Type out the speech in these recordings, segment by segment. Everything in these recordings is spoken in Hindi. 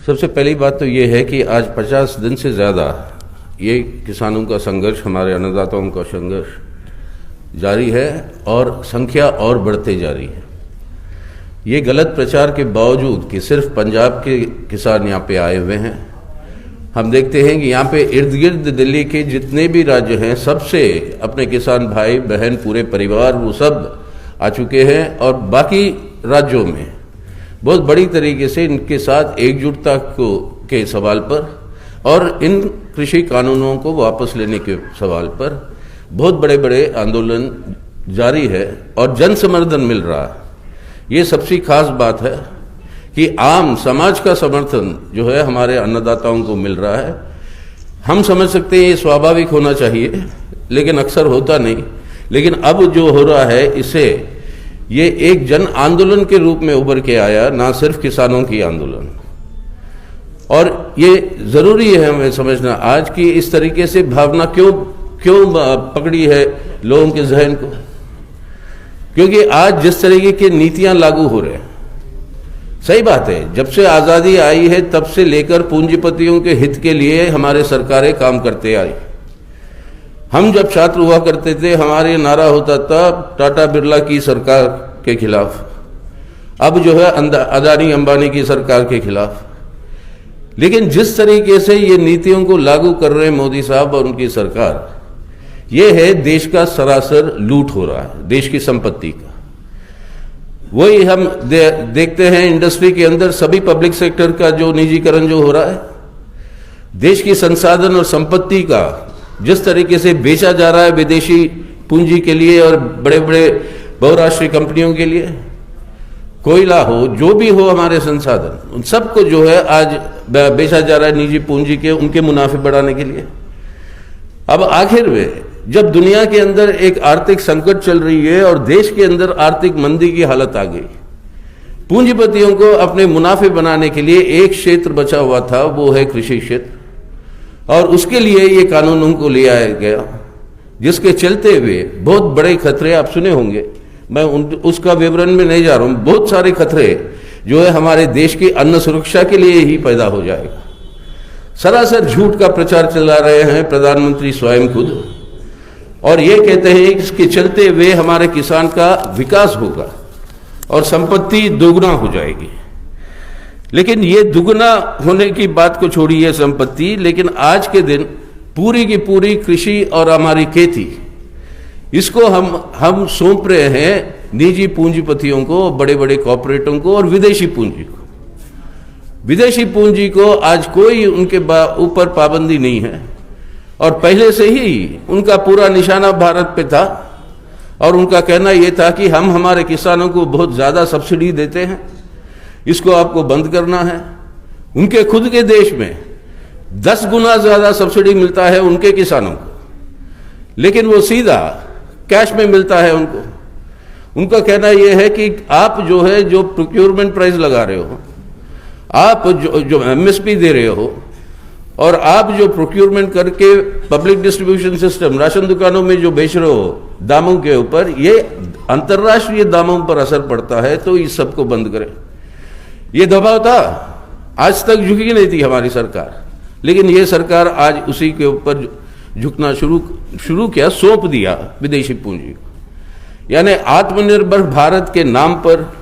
सबसे पहली बात तो ये है कि आज 50 दिन से ज़्यादा ये किसानों का संघर्ष, हमारे अन्नदाताओं का संघर्ष जारी है और संख्या और बढ़ते जा रही है। ये गलत प्रचार के बावजूद कि सिर्फ पंजाब के किसान यहाँ पे आए हुए हैं, हम देखते हैं कि यहाँ पे इर्द गिर्द दिल्ली के जितने भी राज्य हैं सबसे अपने किसान भाई बहन पूरे परिवार वो सब आ चुके हैं और बाकी राज्यों में बहुत बड़ी तरीके से इनके साथ एकजुटता के सवाल पर और इन कृषि कानूनों को वापस लेने के सवाल पर बहुत बड़े बड़े आंदोलन जारी है और जन समर्थन मिल रहा है। ये सबसे खास बात है कि आम समाज का समर्थन जो है हमारे अन्नदाताओं को मिल रहा है। हम समझ सकते हैं ये स्वाभाविक होना चाहिए, लेकिन अक्सर होता नहीं। लेकिन अब जो हो रहा है इससे ये एक जन आंदोलन के रूप में उभर के आया, ना सिर्फ किसानों की आंदोलन। और ये जरूरी है हमें समझना आज की इस तरीके से भावना क्यों पकड़ी है लोगों के जहन को, क्योंकि आज जिस तरीके की नीतियां लागू हो रहे हैं, सही बात है, जब से आज़ादी आई है तब से लेकर पूंजीपतियों के हित के लिए हमारे सरकारें काम करते आई। हम जब छात्र हुआ करते थे हमारे नारा होता था टाटा बिरला की सरकार के खिलाफ, अब जो है अदानी अंबानी की सरकार के खिलाफ। लेकिन जिस तरीके से ये नीतियों को लागू कर रहे हैं मोदी साहब और उनकी सरकार, ये है देश का सरासर लूट हो रहा है, देश की संपत्ति का। वही हम देखते हैं इंडस्ट्री के अंदर सभी पब्लिक सेक्टर का जो निजीकरण जो हो रहा है, देश की संसाधन और संपत्ति का जिस तरीके से बेचा जा रहा है विदेशी पूंजी के लिए और बड़े बड़े बहुराष्ट्रीय कंपनियों के लिए, कोयला हो जो भी हो हमारे संसाधन, उन सबको जो है आज बेचा जा रहा है निजी पूंजी के उनके मुनाफे बढ़ाने के लिए। अब आखिर में जब दुनिया के अंदर एक आर्थिक संकट चल रही है और देश के अंदर आर्थिक मंदी की हालत आ गई, पूंजीपतियों को अपने मुनाफे बनाने के लिए एक क्षेत्र बचा हुआ था, वो है कृषि क्षेत्र। और उसके लिए ये कानूनों को ले आया गया, जिसके चलते हुए बहुत बड़े खतरे आप सुने होंगे, मैं उसका विवरण में नहीं जा रहा हूं। बहुत सारे खतरे जो है हमारे देश की अन्न सुरक्षा के लिए ही पैदा हो जाएगा। सरासर झूठ का प्रचार चला रहे हैं प्रधानमंत्री स्वयं खुद, और ये कहते हैं कि इसके चलते हुए हमारे किसान का विकास होगा और संपत्ति दोगुना हो जाएगी। लेकिन ये दुगना होने की बात को छोड़िए संपत्ति, लेकिन आज के दिन पूरी की पूरी कृषि और हमारी खेती, इसको हम सौंप रहे हैं निजी पूंजीपतियों को, बड़े बड़े कॉर्पोरेटों को और विदेशी पूंजी को। विदेशी पूंजी को आज कोई उनके ऊपर पाबंदी नहीं है और पहले से ही उनका पूरा निशाना भारत पे था और उनका कहना यह था कि हम हमारे किसानों को बहुत ज़्यादा सब्सिडी देते हैं, इसको आपको बंद करना है। उनके खुद के देश में 10 गुना ज़्यादा सब्सिडी मिलता है उनके किसानों को, लेकिन वो सीधा कैश में मिलता है उनको। उनका कहना यह है कि आप जो है जो प्रोक्योरमेंट प्राइस लगा रहे हो, आप जो एमएसपी दे रहे हो और आप जो प्रोक्योरमेंट करके पब्लिक डिस्ट्रीब्यूशन सिस्टम राशन दुकानों में जो बेच रहे हो दामों के ऊपर, ये अंतर्राष्ट्रीय दामों पर असर पड़ता है, तो इस सबको बंद करें। ये दबाव था, आज तक झुकी नहीं थी हमारी सरकार, लेकिन ये सरकार आज उसी के ऊपर झुकना शुरू किया, सौंप दिया विदेशी पूंजी को। यानी आत्मनिर्भर भारत के नाम पर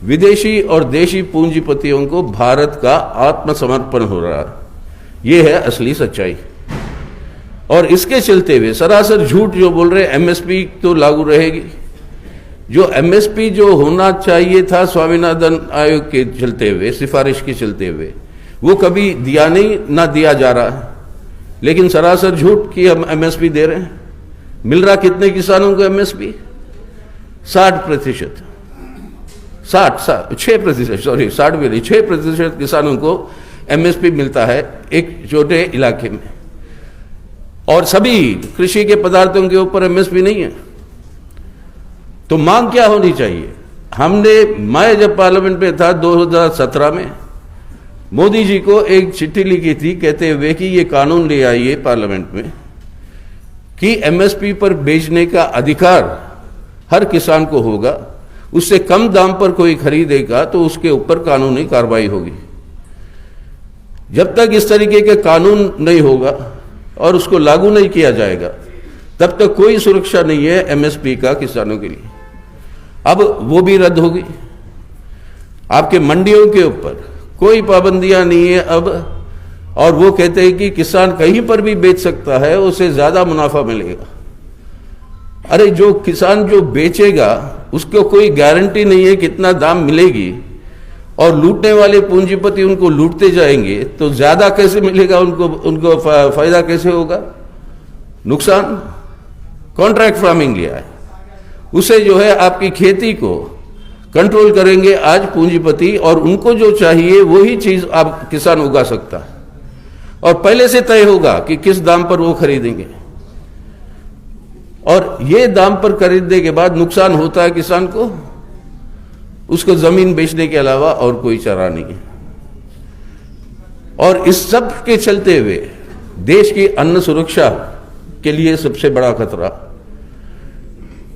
विदेशी और देशी पूंजीपतियों को भारत का आत्मसमर्पण हो रहा है। ये है असली सच्चाई। और इसके चलते हुए सरासर झूठ जो बोल रहे हैं, एमएसपी तो लागू रहेगी। जो एमएसपी जो होना चाहिए था स्वामीनाथन आयोग के चलते हुए, सिफारिश के चलते हुए, वो कभी दिया नहीं, ना दिया जा रहा है। लेकिन सरासर झूठ कि हम एमएसपी दे रहे हैं। मिल रहा कितने किसानों को एमएसपी? 60%, 6% किसानों को एमएसपी मिलता है एक छोटे इलाके में, और सभी कृषि के पदार्थों के ऊपर एमएसपी नहीं है। तो मांग क्या होनी चाहिए? मैं जब पार्लियामेंट में था 2017 में, मोदी जी को एक चिट्ठी लिखी थी कहते हुए कि ये कानून ले आइए पार्लियामेंट में कि एमएसपी पर बेचने का अधिकार हर किसान को होगा, उससे कम दाम पर कोई खरीदेगा तो उसके ऊपर कानूनी कार्रवाई होगी। जब तक इस तरीके के कानून नहीं होगा और उसको लागू नहीं किया जाएगा तब तक कोई सुरक्षा नहीं है एमएसपी का किसानों के लिए। अब वो भी रद्द होगी। आपके मंडियों के ऊपर कोई पाबंदियां नहीं है अब, और वो कहते हैं कि किसान कहीं पर भी बेच सकता है, उसे ज्यादा मुनाफा मिलेगा। अरे जो किसान जो बेचेगा उसको कोई गारंटी नहीं है कितना दाम मिलेगी, और लूटने वाले पूंजीपति उनको लूटते जाएंगे तो ज्यादा कैसे मिलेगा उनको फायदा कैसे होगा? नुकसान। कॉन्ट्रैक्ट फार्मिंग लिया है, उसे जो है आपकी खेती को कंट्रोल करेंगे आज पूंजीपति, और उनको जो चाहिए वही चीज आप किसान उगा सकता है, और पहले से तय होगा कि किस दाम पर वो खरीदेंगे, और ये दाम पर खरीदने के बाद नुकसान होता है किसान को, उसको जमीन बेचने के अलावा और कोई चारा नहीं है। और इस सब के चलते हुए देश की अन्न सुरक्षा के लिए सबसे बड़ा खतरा,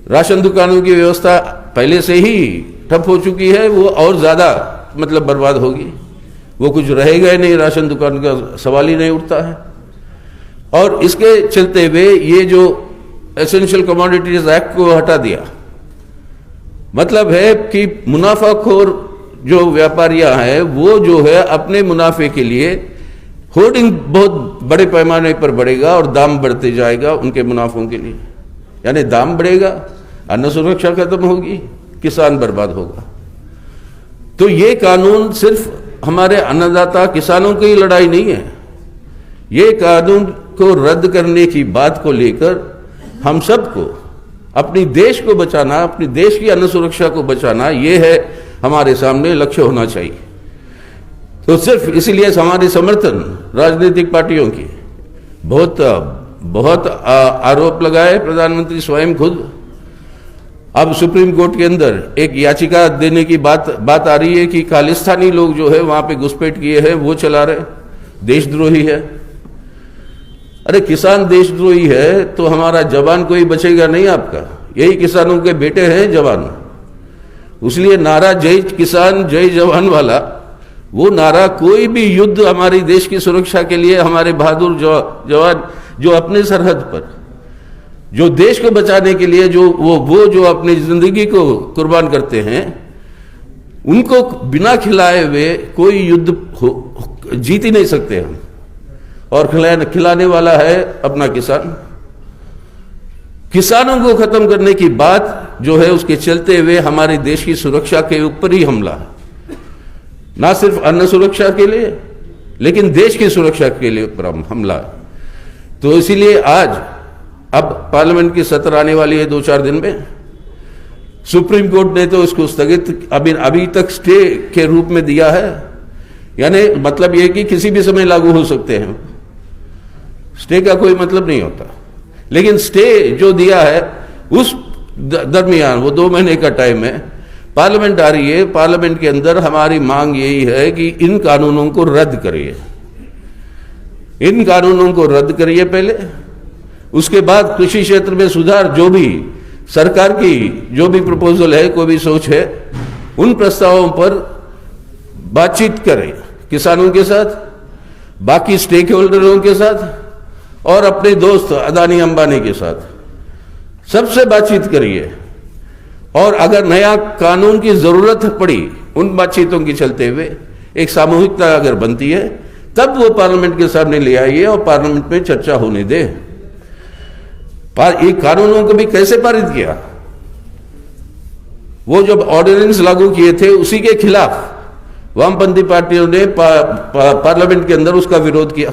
राशन दुकानों की व्यवस्था पहले से ही ठप हो चुकी है, वो और ज्यादा मतलब बर्बाद होगी, वो कुछ रहेगा ही नहीं, राशन दुकान का सवाल ही नहीं उठता है। और इसके चलते हुए ये जो एसेंशियल कमोडिटीज एक्ट को हटा दिया, मतलब है कि मुनाफाखोर जो व्यापारियां हैं वो जो है अपने मुनाफे के लिए होर्डिंग बहुत बड़े पैमाने पर बढ़ेगा और दाम बढ़ते जाएगा उनके मुनाफों के लिए, यानी दाम बढ़ेगा, अन्न सुरक्षा खत्म होगी, किसान बर्बाद होगा। तो ये कानून सिर्फ हमारे अन्नदाता किसानों की लड़ाई नहीं है, ये कानून को रद्द करने की बात को लेकर हम सबको अपनी देश को बचाना, अपनी देश की अन्न सुरक्षा को बचाना, ये है हमारे सामने लक्ष्य होना चाहिए। तो सिर्फ इसीलिए हमारे समर्थन राजनीतिक पार्टियों की बहुत आरोप लगाए प्रधानमंत्री स्वयं खुद। अब सुप्रीम कोर्ट के अंदर एक याचिका देने की बात आ रही है कि खालिस्तानी लोग जो है वहां पे घुसपैठ किए हैं, वो चला रहे, देशद्रोही है। अरे किसान देशद्रोही है तो हमारा जवान कोई बचेगा नहीं आपका, यही किसानों के बेटे हैं जवान। इसलिए नारा जय किसान जय जवान वाला, वो नारा कोई भी युद्ध हमारी देश की सुरक्षा के लिए हमारे बहादुर जवान जो अपने सरहद पर, जो देश को बचाने के लिए वो जो अपनी जिंदगी को कुर्बान करते हैं, उनको बिना खिलाए हुए कोई युद्ध जीत ही नहीं सकते हम। और खिलाने वाला है अपना किसान। किसानों को खत्म करने की बात जो है उसके चलते हुए हमारे देश की सुरक्षा के ऊपर ही हमला है, ना सिर्फ अन्न सुरक्षा के लिए लेकिन देश की सुरक्षा के लिए हमला है। तो इसीलिए आज अब पार्लियामेंट की सत्र आने वाली है 2-4 दिन में। सुप्रीम कोर्ट ने तो इसको स्थगित अभी तक स्टे के रूप में दिया है, यानी मतलब यह कि किसी भी समय लागू हो सकते हैं, स्टे का कोई मतलब नहीं होता। लेकिन स्टे जो दिया है उस दरमियान, वो 2 महीने का टाइम है, पार्लियामेंट आ रही है, पार्लियामेंट के अंदर हमारी मांग यही है कि इन कानूनों को रद्द करिए, इन कानूनों को रद्द करिए पहले, उसके बाद कृषि क्षेत्र में सुधार, जो भी सरकार की जो भी प्रपोजल है, कोई भी सोच है, उन प्रस्तावों पर बातचीत करें किसानों के साथ, बाकी स्टेक होल्डरों के साथ और अपने दोस्त अदानी अंबानी के साथ, सबसे बातचीत करिए। और अगर नया कानून की जरूरत पड़ी उन बातचीतों के चलते हुए एक सामूहिकता अगर बनती है, तब वो पार्लियामेंट के सामने ले आइए और पार्लियामेंट में चर्चा होने दे। ये कानूनों को भी कैसे पारित किया, वो जब ऑर्डिनेंस लागू किए थे उसी के खिलाफ वामपंथी पार्टियों ने पार्लियामेंट के अंदर उसका विरोध किया,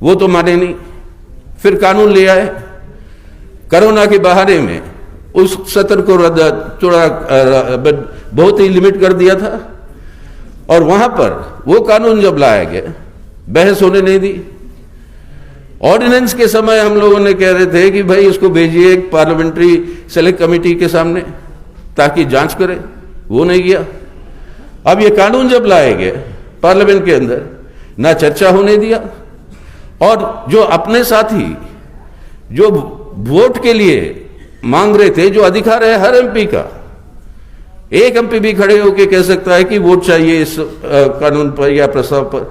वो तो माने नहीं, फिर कानून ले आए। कोरोना के बहाने में उस सत्र को बहुत ही लिमिट कर दिया था, और वहां पर वो कानून जब लाया गया बहस होने नहीं दी। ऑर्डिनेंस के समय हम लोगों ने कह रहे थे कि भाई इसको भेजिए एक पार्लियामेंट्री सेलेक्ट कमेटी के सामने ताकि जांच करे, वो नहीं किया। अब ये कानून जब लाए गए पार्लियामेंट के अंदर, ना चर्चा होने दिया, और जो अपने साथी जो वोट के लिए मांग रहे थे, जो अधिकार है हर एमपी का, एक एमपी भी खड़े होकर कह सकता है कि वोट चाहिए इस कानून पर या प्रस्ताव पर,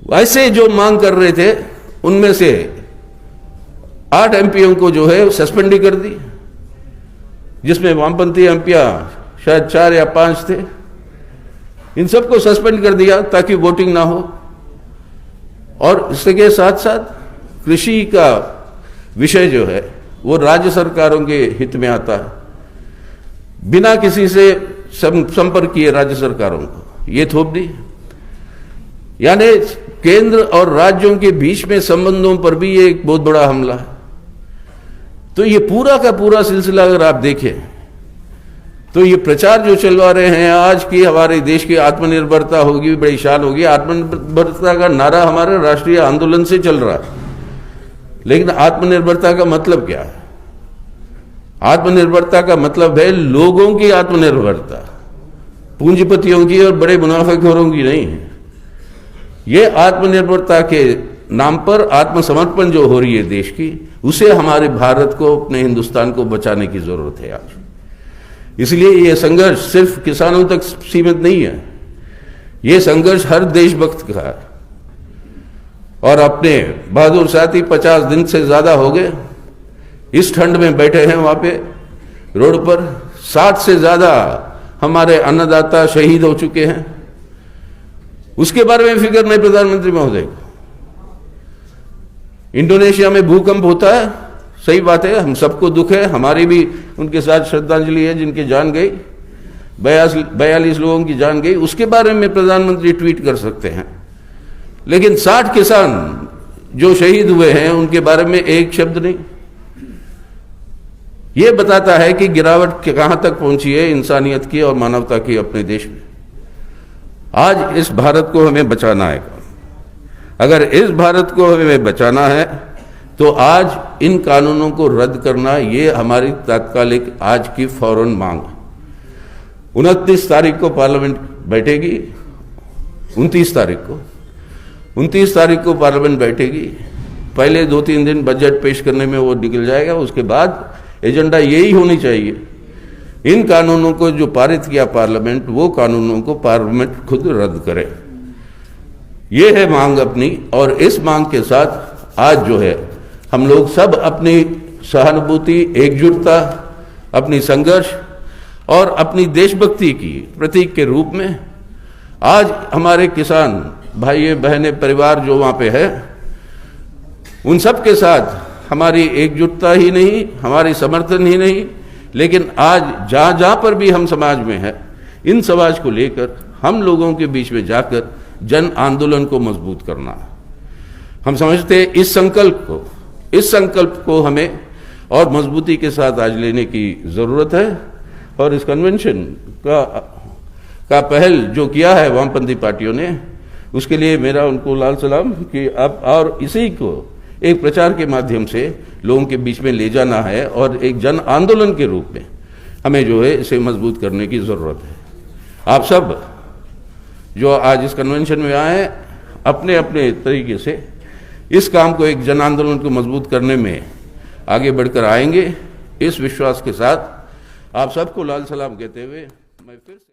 वैसे जो मांग कर रहे थे उनमें से 8 एमपीओं को जो है सस्पेंड ही कर दी, जिसमें वामपंथी एमपियां शायद 4 या 5 थे। इन सबको सस्पेंड कर दिया ताकि वोटिंग ना हो। और इसके साथ साथ कृषि का विषय जो है वो राज्य सरकारों के हित में आता है, बिना किसी से संपर्क किए राज्य सरकारों को ये थोप दी। यानी केंद्र और राज्यों के बीच में संबंधों पर भी ये एक बहुत बड़ा हमला है। तो ये पूरा का पूरा सिलसिला अगर आप देखें तो ये प्रचार जो चलवा रहे हैं आज की हमारे देश की आत्मनिर्भरता होगी, बड़ी शान होगी। आत्मनिर्भरता का नारा हमारे राष्ट्रीय आंदोलन से चल रहा है, लेकिन आत्मनिर्भरता का मतलब क्या है? आत्मनिर्भरता का मतलब है लोगों की आत्मनिर्भरता, पूंजीपतियों की और बड़े मुनाफेखोरों की नहीं है। ये आत्मनिर्भरता के नाम पर आत्मसमर्पण जो हो रही है देश की, उसे हमारे भारत को, अपने हिंदुस्तान को बचाने की जरूरत है आज। इसलिए ये संघर्ष सिर्फ किसानों तक सीमित नहीं है, ये संघर्ष हर देशभक्त का है। और अपने बहादुर साथी 50 दिन से ज्यादा हो गए इस ठंड में बैठे हैं वहां पे रोड पर। 60 से ज्यादा हमारे अन्नदाता शहीद हो चुके हैं, उसके बारे में फिक्र नहीं प्रधानमंत्री महोदय को। इंडोनेशिया में भूकंप होता है, सही बात है, हम सबको दुख है, हमारी भी उनके साथ श्रद्धांजलि है जिनकी जान गई, 42 लोगों की जान गई, उसके बारे में प्रधानमंत्री ट्वीट कर सकते हैं। लेकिन 60 किसान जो शहीद हुए हैं उनके बारे में एक शब्द नहीं। यह बताता है कि गिरावट कहां तक पहुंची है इंसानियत की और मानवता की अपने देश में। आज इस भारत को हमें बचाना है। अगर इस भारत को हमें बचाना है तो आज इन कानूनों को रद्द करना, ये हमारी तात्कालिक आज की फौरन मांग है। 29 तारीख को पार्लियामेंट बैठेगी, 29 तारीख को पार्लियामेंट बैठेगी। पहले 2-3 दिन बजट पेश करने में वो निकल जाएगा, उसके बाद एजेंडा यही होनी चाहिए, इन कानूनों को जो पारित किया पार्लियामेंट, वो कानूनों को पार्लियामेंट खुद रद्द करे। ये है मांग अपनी। और इस मांग के साथ आज जो है हम लोग सब अपनी सहानुभूति, एकजुटता, अपनी संघर्ष और अपनी देशभक्ति की प्रतीक के रूप में आज हमारे किसान भाई बहनें, परिवार जो वहां पे है, उन सब के साथ हमारी एकजुटता ही नहीं, हमारी समर्थन ही नहीं, लेकिन आज जहां जहां पर भी हम समाज में है, इन समाज को लेकर हम लोगों के बीच में जाकर जन आंदोलन को मजबूत करना। हम समझते हैं इस संकल्प को हमें और मजबूती के साथ आज लेने की जरूरत है। और इस कन्वेंशन का पहल जो किया है वामपंथी पार्टियों ने, उसके लिए मेरा उनको लाल सलाम कि अब और इसी को एक प्रचार के माध्यम से लोगों के बीच में ले जाना है और एक जन आंदोलन के रूप में हमें जो है इसे मजबूत करने की जरूरत है। आप सब जो आज इस कन्वेंशन में आए हैं, अपने अपने तरीके से इस काम को, एक जन आंदोलन को मजबूत करने में आगे बढ़कर आएंगे। इस विश्वास के साथ आप सबको लाल सलाम कहते हुए मैं फिर से